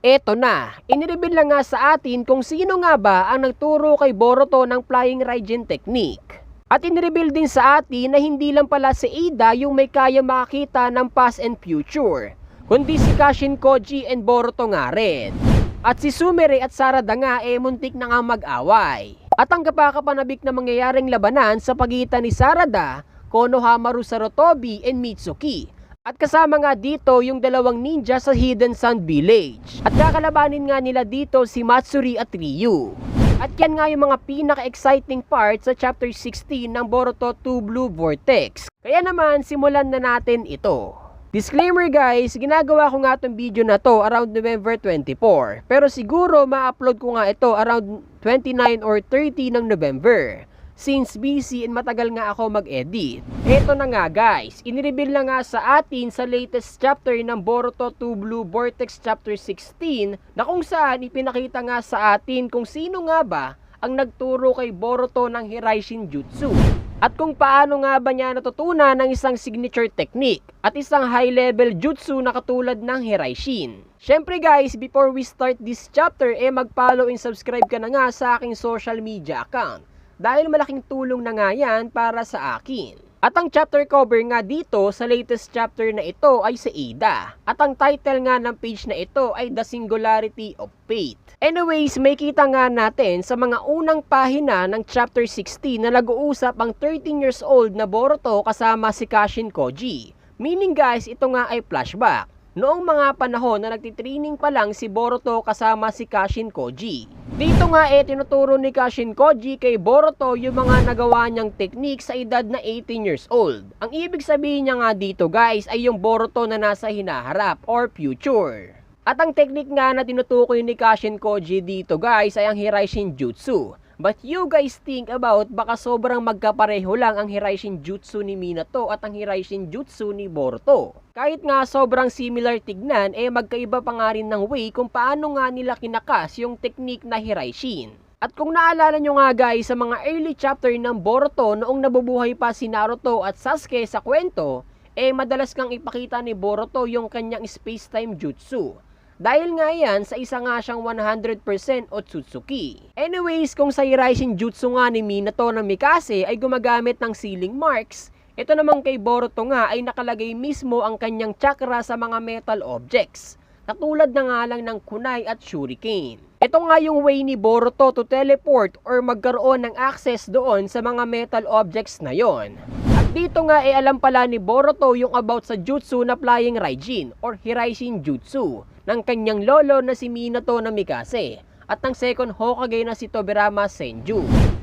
Eto na, inireveal na nga sa atin kung sino nga ba ang nagturo kay Boruto ng Flying Raijin technique. At inireveal din sa atin na hindi lang pala si Iida yung may kaya makakita ng past and future, kundi si Kashin Koji and Boruto nga rin. At si Sumire at Sarada nga muntik na nga mag-away. At ang kapakapanabik na mangyayaring labanan sa pagitan ni Sarada, Konohamaru Sarutobi and Mitsuki. At kasama nga dito yung dalawang ninja sa Hidden Sun Village. At kakalabanin nga nila dito si Matsuri at Ryu. At yan nga yung mga pinaka-exciting part sa Chapter 16 ng Boruto 2 Blue Vortex. Kaya naman, simulan na natin ito. Disclaimer guys, ginagawa ko nga itong video na to around November 24. Pero siguro ma-upload ko nga ito around 29 or 30 ng November. Since busy and matagal nga ako mag-edit. Eto na nga guys, inireveal na nga sa atin sa latest chapter ng Boruto 2 Blue Vortex Chapter 16 na kung saan ipinakita nga sa atin kung sino nga ba ang nagturo kay Boruto ng Hiraishin Jutsu. At kung paano nga ba niya natutunan ng isang signature technique at isang high-level jutsu na katulad ng Hiraishin. Syempre guys, before we start this chapter, mag-follow and subscribe ka na nga sa aking social media account. Dahil malaking tulong na nga yan para sa akin. At ang chapter cover nga dito sa latest chapter na ito ay si Iida. At ang title nga ng page na ito ay The Singularity of Fate. Anyways, may kita nga natin sa mga unang pahina ng chapter 16 na nag-uusap ang 13 years old na Boruto kasama si Kashin Koji. Meaning guys, ito nga ay flashback. Noong mga panahon na nagtitraining pa lang si Boruto kasama si Kashin Koji. Dito nga tinuturo ni Kashin Koji kay Boruto yung mga nagawa niyang technique sa edad na 18 years old. Ang ibig sabihin niya nga dito guys ay yung Boruto na nasa hinaharap or future. At ang technique nga na tinutukoy ni Kashin Koji dito guys ay ang Hiraishin Jutsu. But you guys think about baka sobrang magkapareho lang ang Hiraishin Jutsu ni Minato at ang Hiraishin Jutsu ni Boruto. Kahit nga sobrang similar tignan, magkaiba pa nga rin ng way kung paano nga nila kinakas yung technique na Hiraishin. At kung naalala nyo nga guys sa mga early chapter ng Boruto noong nabubuhay pa si Naruto at Sasuke sa kwento, madalas kang ipakita ni Boruto yung kanyang space-time jutsu. Dahil nga yan, sa isa nga siyang 100% Otsutsuki. Anyways, kung sa Hiraishin Jutsu nga ni Minato ng Mikase ay gumagamit ng sealing marks, ito naman kay Boruto nga ay nakalagay mismo ang kanyang chakra sa mga metal objects. Katulad na nga lang ng kunai at shuriken. Ito nga yung way ni Boruto to teleport or magkaroon ng access doon sa mga metal objects na yon. Dito nga alam pala ni Boruto yung about sa jutsu na Flying Raijin or Hiraishin Jutsu ng kanyang lolo na si Minato na Mikase at ng second Hokage na si Tobirama Senju.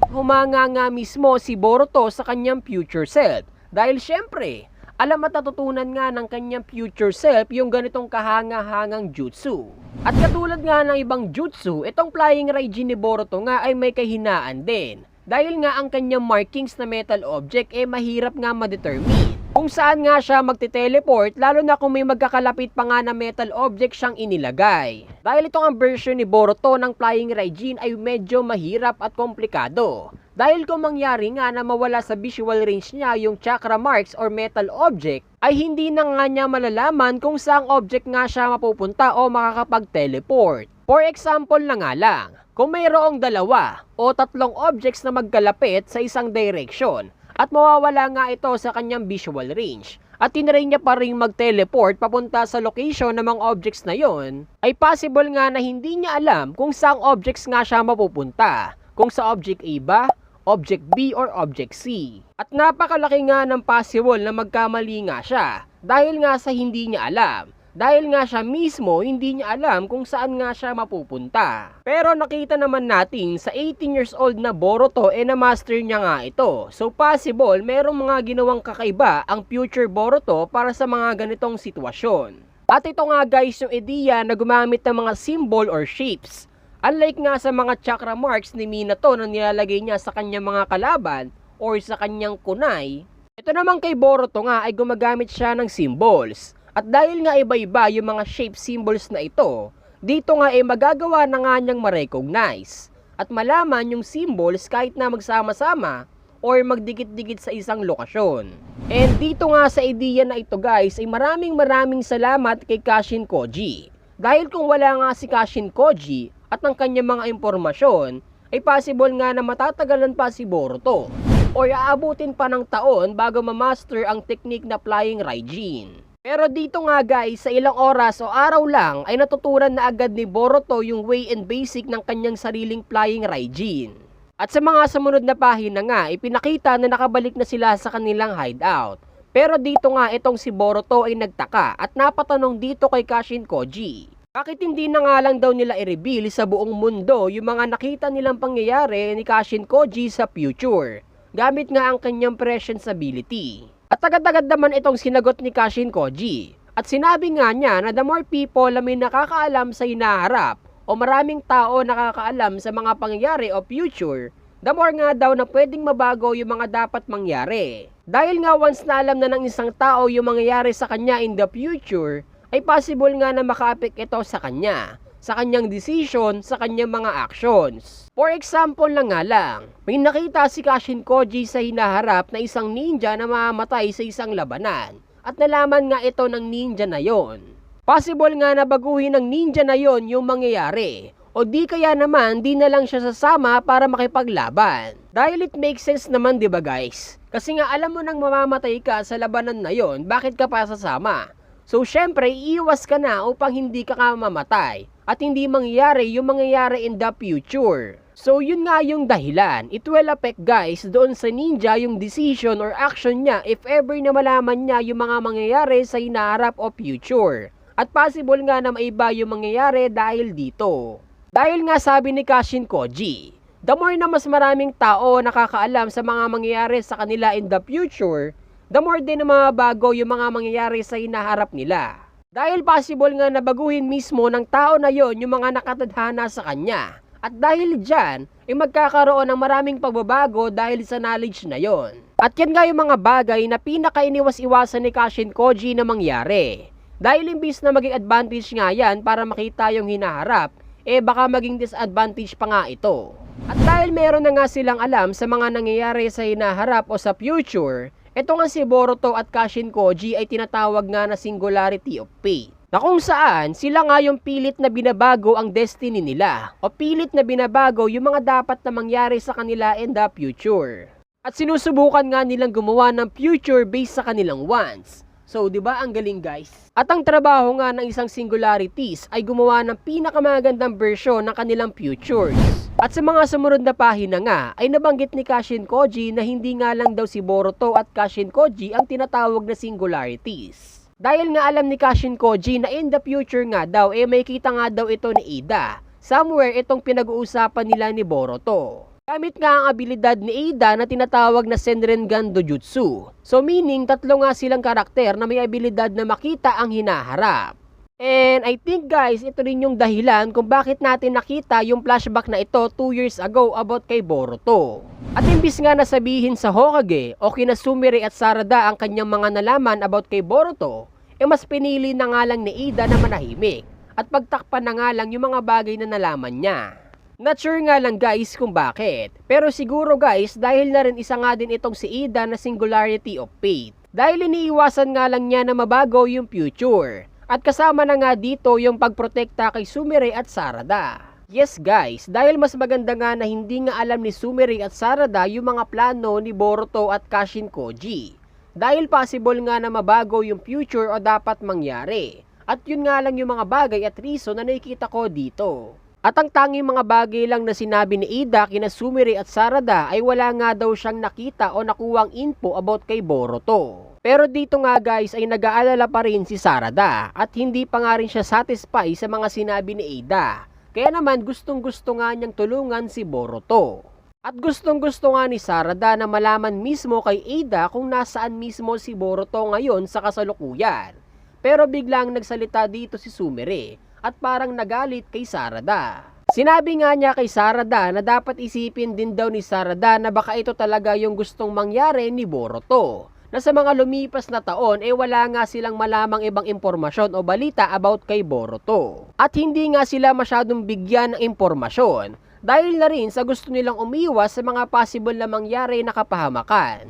Humanga nga mismo si Boruto sa kanyang future self dahil syempre alam at natutunan nga ng kanyang future self yung ganitong kahanga-hangang jutsu. At katulad nga ng ibang jutsu, itong Flying Raijin ni Boruto nga ay may kahinaan din. Dahil nga ang kanyang markings na metal object mahirap nga ma-determine. Kung saan nga siya magte-teleport lalo na kung may magkakalapit pa nga na metal object siyang inilagay. Dahil itong ang version ni Boruto ng Flying Raijin ay medyo mahirap at komplikado. Dahil kung mangyari nga na mawala sa visual range niya yung chakra marks or metal object, ay hindi na nga niya malalaman kung saang object nga siya mapupunta o makakapag-teleport. For example na nga lang, kung mayroong dalawa o tatlong objects na magkalapit sa isang direction at mawawala nga ito sa kanyang visual range at tinry niya pa rin mag-teleport papunta sa location ng mga objects na yon, ay possible nga na hindi niya alam kung saang objects nga siya mapupunta, kung sa object A ba, object B or object C. At napakalaki nga ng possible na magkamali nga siya dahil nga sa hindi niya alam. Dahil nga siya mismo hindi niya alam kung saan nga siya mapupunta. Pero nakita naman natin sa 18 years old na Boruto na-master niya nga ito. So possible merong mga ginawang kakaiba ang future Boruto para sa mga ganitong sitwasyon. At ito nga guys yung ideya na gumamit ng mga symbol or shapes. Unlike nga sa mga chakra marks ni Minato na nilalagay niya sa kanyang mga kalaban or sa kanyang kunai, ito naman kay Boruto nga ay gumagamit siya ng symbols. At dahil nga iba-iba yung mga shape symbols na ito, dito nga magagawa na nga niyang ma-recognize at malaman yung symbols kahit na magsama-sama or magdikit-dikit sa isang lokasyon. And dito nga sa ideya na ito guys ay maraming salamat kay Kashin Koji. Dahil kung wala nga si Kashin Koji at ang kanyang mga impormasyon, ay possible nga na matatagalan pa si Boruto o aabutin pa ng taon bago ma-master ang technique na Flying Raijin. Pero dito nga guys, sa ilang oras o araw lang ay natutunan na agad ni Boruto yung way and basic ng kanyang sariling Flying Raijin. At sa mga sumunod na pahina nga, ipinakita na nakabalik na sila sa kanilang hideout. Pero dito nga itong si Boruto ay nagtaka at napatanong dito kay Kashin Koji. Bakit hindi na nga lang daw nila i-reveal sa buong mundo yung mga nakita nilang pangyayari ni Kashin Koji sa future, gamit nga ang kanyang prescience ability. At agad-agad naman itong sinagot ni Kashin Koji. At sinabi nga niya na the more people na may nakakaalam sa hinaharap o maraming tao nakakaalam sa mga pangyayari o future, the more nga daw na pwedeng mabago yung mga dapat mangyari. Dahil nga once na alam na ng isang tao yung mangyayari sa kanya in the future, ay possible nga na maka-affect ito sa kanyang decision, sa kanyang mga actions. For example lang nga lang, may nakita si Kashin Koji sa hinaharap na isang ninja na mamamatay sa isang labanan at nalaman nga ito ng ninja na yon. Possible nga na baguhin ng ninja na yon yung mangyayari, o di kaya naman di na lang siya sasama para makipaglaban. Dahil it makes sense naman, di ba guys? Kasi nga alam mo nang mamamatay ka sa labanan na yon, bakit ka pa sasama? So syempre iiwas ka na upang hindi ka mamatay at hindi mangyayari yung mangyayari in the future. So yun nga yung dahilan. It will affect guys doon sa ninja yung decision or action niya if ever na malaman niya yung mga mangyayari sa hinaharap o future. At possible nga na maiba yung mangyayari dahil dito. Dahil nga sabi ni Kashin Koji, the more na mas maraming tao nakakaalam sa mga mangyayari sa kanila in the future, the more din na mababago yung mga mangyayari sa hinaharap nila. Dahil possible nga na baguhin mismo ng tao na yon yung mga nakatadhana sa kanya. At dahil dyan, ay magkakaroon ng maraming pagbabago dahil sa knowledge na yon. At yan nga yung mga bagay na pinaka-iniwas-iwasan ni Kashin Koji na mangyari. Dahil imbis na maging advantage nga yan para makita yung hinaharap, baka maging disadvantage pa nga ito. At dahil meron na nga silang alam sa mga nangyayari sa hinaharap o sa future, ito nga si Boruto at Kashin Koji ay tinatawag nga na Singularity of Fate. Na kung saan sila nga yung pilit na binabago ang destiny nila o pilit na binabago yung mga dapat na mangyari sa kanila in the future. At sinusubukan nga nilang gumawa ng future based sa kanilang wants. So, di ba ang galing guys? At ang trabaho nga ng isang singularities ay gumawa ng pinakamagandang version ng kanilang futures. At sa mga sumunod na pahina nga, ay nabanggit ni Kashin Koji na hindi nga lang daw si Boruto at Kashin Koji ang tinatawag na singularities. Dahil nga alam ni Kashin Koji na in the future nga daw, may kita nga daw ito ni Ida. Somewhere itong pinag-uusapan nila ni Boruto. Gamit nga ang abilidad ni Ida na tinatawag na Senringan Dojutsu. So meaning, tatlo nga silang karakter na may abilidad na makita ang hinaharap. And I think guys, ito rin yung dahilan kung bakit natin nakita yung flashback na ito 2 years ago about kay Boruto. At imbis nga na sabihin sa Hokage o kina Sumire at Sarada ang kanyang mga nalaman about kay Boruto, mas pinili na nga lang ni Ida na manahimik at pagtakpan na nga lang yung mga bagay na nalaman niya. Not sure nga lang guys kung bakit. Pero siguro guys, dahil na rin isa nga din itong si Ida na Singularity of Fate. Dahil iniiwasan nga lang niya na mabago yung future. At kasama na nga dito yung pagprotekta kay Sumire at Sarada. Yes guys, dahil mas maganda nga na hindi nga alam ni Sumire at Sarada yung mga plano ni Boruto at Kashin Koji. Dahil possible nga na mabago yung future o dapat mangyari. At yun nga lang yung mga bagay at reason na nakikita ko dito. At ang tanging mga bagay lang na sinabi ni Ida kina Sumire at Sarada ay wala nga daw siyang nakita o nakuwang info about kay Boruto. Pero dito nga guys ay nag-aalala pa rin si Sarada at hindi pa nga rin siya satisfied sa mga sinabi ni Ida. Kaya naman gustong gusto nga niyang tulungan si Boruto. At gustong gusto nga ni Sarada na malaman mismo kay Ida kung nasaan mismo si Boruto ngayon sa kasalukuyan. Pero biglang nagsalita dito si Sumire at parang nagalit kay Sarada. Sinabi nga niya kay Sarada na dapat isipin din daw ni Sarada na baka ito talaga yung gustong mangyari ni Boruto. Na sa mga lumipas na taon wala nga silang malamang ibang impormasyon o balita about kay Boruto. At hindi nga sila masyadong bigyan ng impormasyon dahil na rin sa gusto nilang umiwas sa mga possible na mangyari na kapahamakan.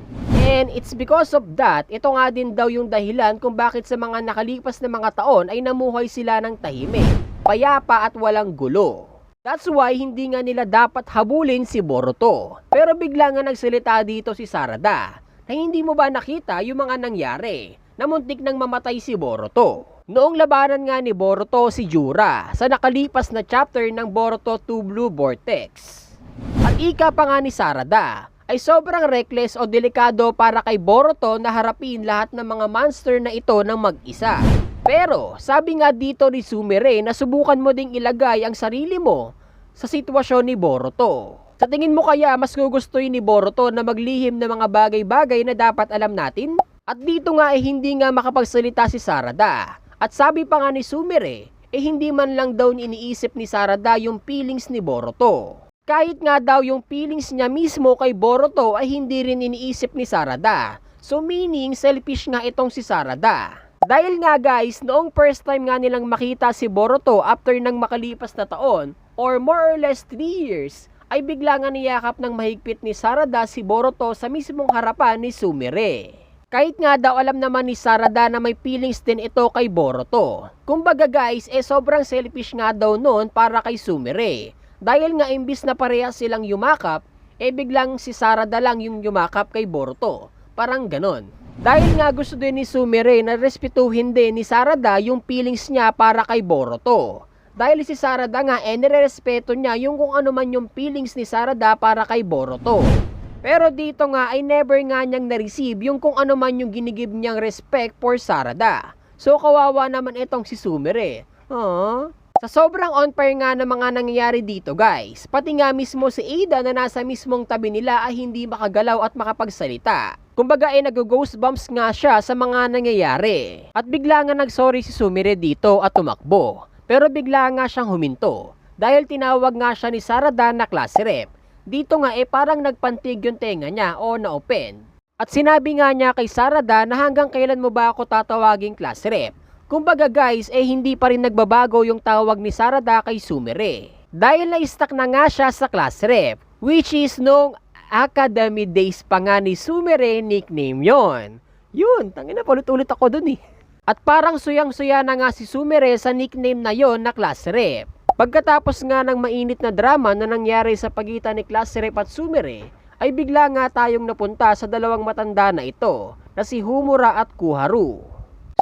And it's because of that, ito nga din daw yung dahilan kung bakit sa mga nakalipas na mga taon ay namuhay sila ng tahimik. payapa at walang gulo. That's why hindi nga nila dapat habulin si Boruto. Pero bigla nga nagsalita dito si Sarada na hindi mo ba nakita yung mga nangyari na muntik nang mamatay si Boruto. Noong labanan nga ni Boruto si Jura sa nakalipas na chapter ng Boruto 2 Blue Vortex. At ika pa nga ni Sarada ay sobrang reckless o delikado para kay Boruto na harapin lahat ng mga monster na ito ng mag-isa. Pero sabi nga dito ni Sumire na subukan mo ding ilagay ang sarili mo sa sitwasyon ni Boruto. Sa tingin mo kaya mas gugustuhin ni Boruto na maglihim ng mga bagay-bagay na dapat alam natin? At dito nga ay hindi nga makapagsalita si Sarada. At sabi pa nga ni Sumire, hindi man lang daw iniisip ni Sarada yung feelings ni Boruto. Kahit nga daw yung feelings niya mismo kay Boruto ay hindi rin iniisip ni Sarada. So meaning selfish nga itong si Sarada. Dahil nga guys, noong first time nga nilang makita si Boruto after ng makalipas na taon or more or less 3 years, ay bigla nga niyakap ng mahigpit ni Sarada si Boruto sa mismong harapan ni Sumire. Kahit nga daw alam naman ni Sarada na may feelings din ito kay Boruto. Kumbaga guys, sobrang selfish nga daw noon para kay Sumire. Dahil nga imbis na parehas silang yumakap, biglang si Sarada lang yung yumakap kay Boruto. Parang ganon. Dahil nga gusto din ni Sumire na respetuhin din ni Sarada yung feelings niya para kay Boruto. Dahil si Sarada nga nirerespeto niya yung kung ano man yung feelings ni Sarada para kay Boruto. Pero dito nga ay never nga niyang na-receive yung kung ano man yung ginigib niyang respect for Sarada. So kawawa naman itong si Sumire. Sa sobrang unfair nga ng mga nangyayari dito guys, pati nga mismo si Ada na nasa mismong tabi nila ay hindi makagalaw at makapagsalita. Kumbaga nag-goosebumps nga siya sa mga nangyayari. At bigla nga nagsorry si Sumire dito at tumakbo. Pero bigla nga siyang huminto dahil tinawag nga siya ni Sarada na klase rep. Dito nga parang nagpantig yung tenga niya o na-open. At sinabi nga niya kay Sarada na hanggang kailan mo ba ako tatawaging klase rep? Kumbaga guys hindi pa rin nagbabago yung tawag ni Sarada kay Sumire. Dahil na-stuck na nga siya sa class rep, which is nung academy days pa nga ni Sumire nickname yon. Yun, tangina paulit-ulit ako dun At parang suyang-suya na nga si Sumire sa nickname na yon na class rep. Pagkatapos nga ng mainit na drama na nangyari sa pagitan ni class rep at Sumire, ay bigla nga tayong napunta sa dalawang matanda na ito na si Homura at Koharu.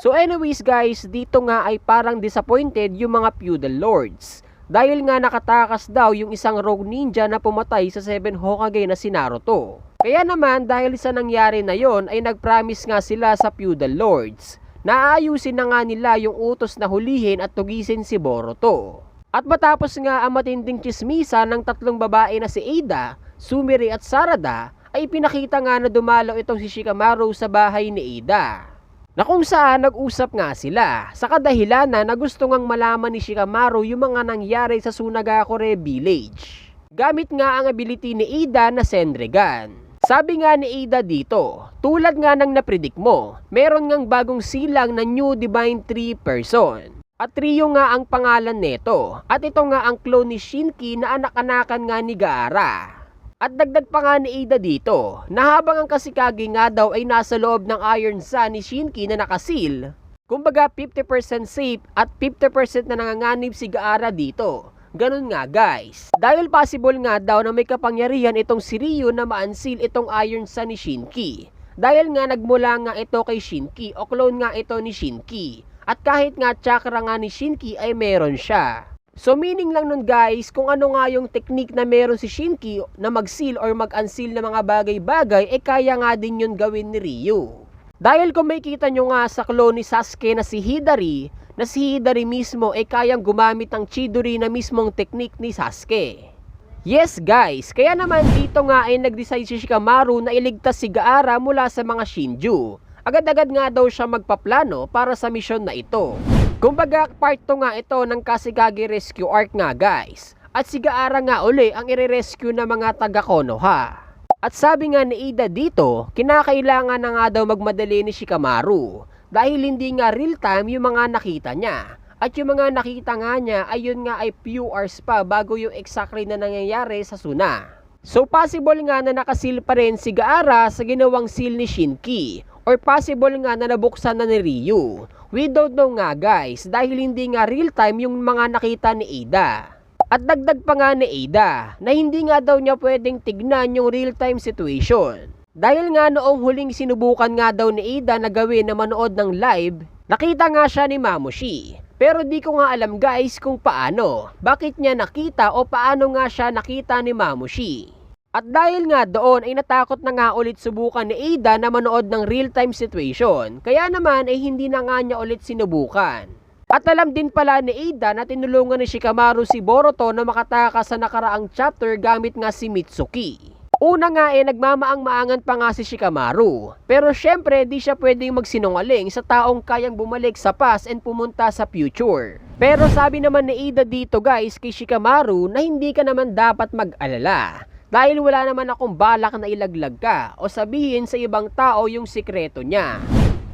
So anyways guys, dito nga ay parang disappointed yung mga feudal lords. Dahil nga nakatakas daw yung isang rogue ninja na pumatay sa 7 Hokage na si Naruto. Kaya naman dahil sa nangyari na yon ay nagpromise nga sila sa feudal lords na aayusin na nga nila yung utos na hulihin at tugisin si Boruto. At matapos nga ang matinding chismisa ng tatlong babae na si Ada, Sumire at Sarada, ay pinakita nga na dumalaw itong si Shikamaru sa bahay ni Ada. Na kung saan nag-usap nga sila sa kadahilanan na gusto ngang malaman ni Shikamaru yung mga nangyari sa Sunagakure Village. Gamit nga ang ability ni Ada na Senrigan. Sabi nga ni Ada dito, tulad nga ng napredict mo, meron ngang bagong silang na New Divine Tree Person. At trio nga ang pangalan nito. At ito nga ang clone ni Shinki na anak-anakan nga ni Gaara. At dagdag pa nga ni Ada dito, na habang ang Kashikage nga daw ay nasa loob ng Iron Sun ni Shinki na nakasil, kumbaga 50% safe at 50% na nanganganib si Gaara dito. Ganun nga guys. Dahil possible nga daw na may kapangyarihan itong si Ryu na maansil itong Iron Sun ni Shinki. Dahil nga nagmula nga ito kay Shinki o clone nga ito ni Shinki. At kahit nga chakra nga ni Shinki ay meron siya. So meaning lang nun guys, kung ano nga yung technique na meron si Shinki na mag-seal or mag-unseal ng mga bagay-bagay, kaya nga din yun gawin ni Ryu. Dahil kung makikita nyo nga sa clone ni Sasuke na si Hidari, na si Hidari mismo kayang gumamit ng Chidori na mismong technique ni Sasuke. Yes guys, kaya naman dito nga ay nag-decide si Shikamaru na iligtas si Gaara mula sa mga Shinju. Agad-agad nga daw siya magpaplano para sa misyon na ito. Kumbaga part 2 nga ito ng Kashikage Rescue Arc nga guys. At si Gaara nga uli ang ire-rescue ng mga taga Konoha. At sabi nga ni Ada dito, kinakailangan na nga daw magmadali ni Shikamaru. Dahil hindi nga real time yung mga nakita niya. At yung mga nakita nga niya ay yun nga ay few hours pa bago yung exactly na nangyayari sa Suna. So possible nga na nakasil pa rin si Gaara sa ginawang seal ni Shinki. Or possible nga na nabuksan na ni Ryu. We don't know nga guys dahil hindi nga real time yung mga nakita ni Ada. At dagdag pa nga ni Ada na hindi nga daw niya pwedeng tignan yung real time situation. Dahil nga noong huling sinubukan nga daw ni Ada na gawin na manood ng live, nakita nga siya ni Mamushi. Pero di ko nga alam guys kung paano, bakit niya nakita o paano nga siya nakita ni Mamushi. At dahil nga doon ay natakot na nga ulit subukan ni Ada na manood ng real time situation, kaya naman ay hindi na nga niya ulit sinubukan. At alam din pala ni Ada na tinulungan ni Shikamaru si Boruto na makatakas sa nakaraang chapter gamit nga si Mitsuki. Una nga nagmamaang-maangan pa nga si Shikamaru. Pero syempre di siya pwedeng magsinungaling sa taong kayang bumalik sa past and pumunta sa future. Pero sabi naman ni Ada dito guys kay Shikamaru na hindi ka naman dapat mag-alala. Dahil wala naman akong balak na ilaglag ka o sabihin sa ibang tao yung sikreto niya.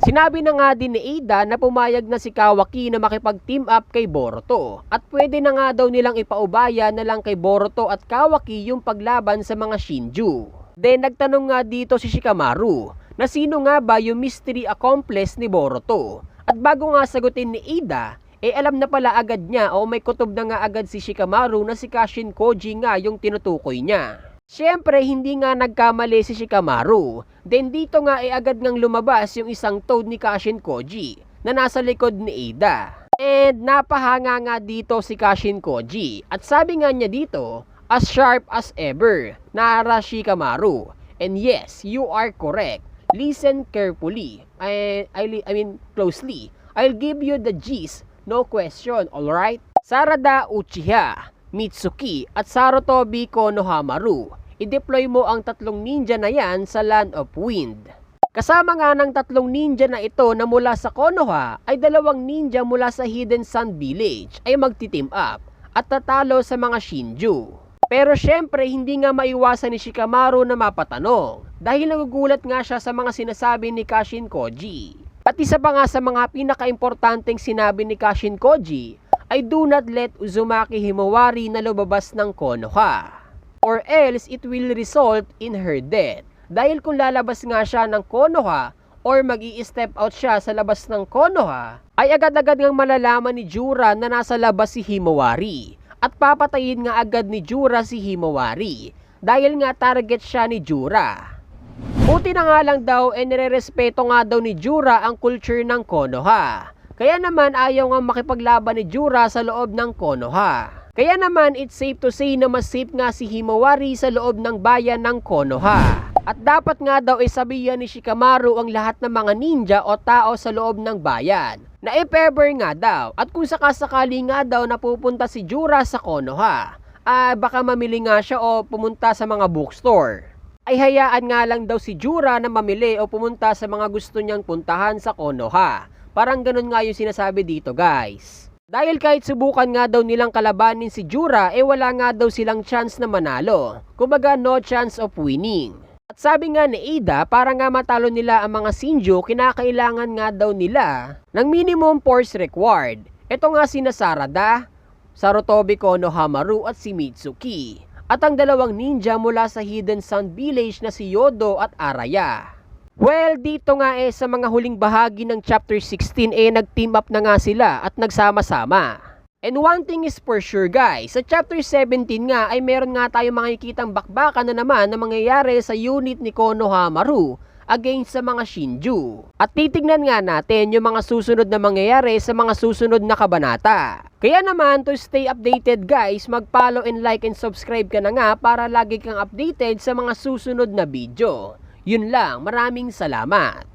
Sinabi na nga din ni Ada na pumayag na si Kawaki na makipag-team up kay Boruto at pwede na nga daw nilang ipaubaya na lang kay Boruto at Kawaki yung paglaban sa mga Shinju. Then nagtanong nga dito si Shikamaru na sino nga ba yung mystery accomplice ni Boruto. At bago nga sagutin ni Ada, alam na pala agad niya o may kutob na nga agad si Shikamaru na si Kashin Koji nga yung tinutukoy niya. Siyempre, hindi nga nagkamali si Shikamaru. Then dito nga agad ngang lumabas yung isang toad ni Kashin Koji na nasa likod ni Ada. And napahanga nga dito si Kashin Koji. At sabi nga niya dito, as sharp as ever, nara Shikamaru. And yes, you are correct. Listen carefully. I mean closely. I'll give you the gist, no question, alright? Sarada Uchiha, Mitsuki at Sarutobi Konohamaru. I-deploy mo ang tatlong ninja na yan sa Land of Wind. Kasama nga ng tatlong ninja na ito na mula sa Konoha ay dalawang ninja mula sa Hidden Sun Village ay magti-team up at tatalo sa mga Shinju. Pero syempre hindi nga maiwasan ni Shikamaru na mapatanong dahil nagugulat nga siya sa mga sinasabi ni Kashin Koji. At isa pa nga sa mga pinaka-importanteng sinabi ni Kashin Koji ay do not let Uzumaki Himawari na lumabas ng Konoha. Or else it will result in her death. Dahil kung lalabas nga siya ng Konoha or mag-i-step out siya sa labas ng Konoha, ay agad-agad ngang malalaman ni Jura na nasa labas si Himawari. At papatayin nga agad ni Jura si Himawari. Dahil nga target siya ni Jura. Buti na nga lang daw nire-respeto nga daw ni Jura ang culture ng Konoha. Kaya naman ayaw nga makipaglaban ni Jura sa loob ng Konoha. Kaya naman it's safe to say na mas safe nga si Himawari sa loob ng bayan ng Konoha. At dapat nga daw isabihan ni Shikamaru ang lahat ng mga ninja o tao sa loob ng bayan. Na if ever nga daw at kung sakasakali nga daw na pupunta si Jura sa Konoha, baka mamili nga siya o pumunta sa mga bookstore. Ay hayaan nga lang daw si Jura na mamili o pumunta sa mga gusto niyang puntahan sa Konoha. Parang ganun nga yung sinasabi dito guys. Dahil kahit subukan nga daw nilang kalabanin si Jura, wala nga daw silang chance na manalo. Kumbaga no chance of winning. At sabi nga ni Ada, para nga matalo nila ang mga Shinju, kinakailangan nga daw nila ng minimum force required. Ito nga sina Sarada, Sarutobi Konohamaru at si Mitsuki. At ang dalawang ninja mula sa Hidden Sun Village na si Yodo at Araya. Well, dito nga sa mga huling bahagi ng chapter 16 nag-team up na nga sila at nagsama-sama. And one thing is for sure guys, sa chapter 17 nga ay meron nga tayong makikitang bakbakan na naman na mangyayari sa unit ni Konohamaru against sa mga Shinju. At titignan nga natin yung mga susunod na mangyayari sa mga susunod na kabanata. Kaya naman to stay updated guys, mag-follow and like and subscribe ka na nga para lagi kang updated sa mga susunod na video. Yun lang, maraming salamat.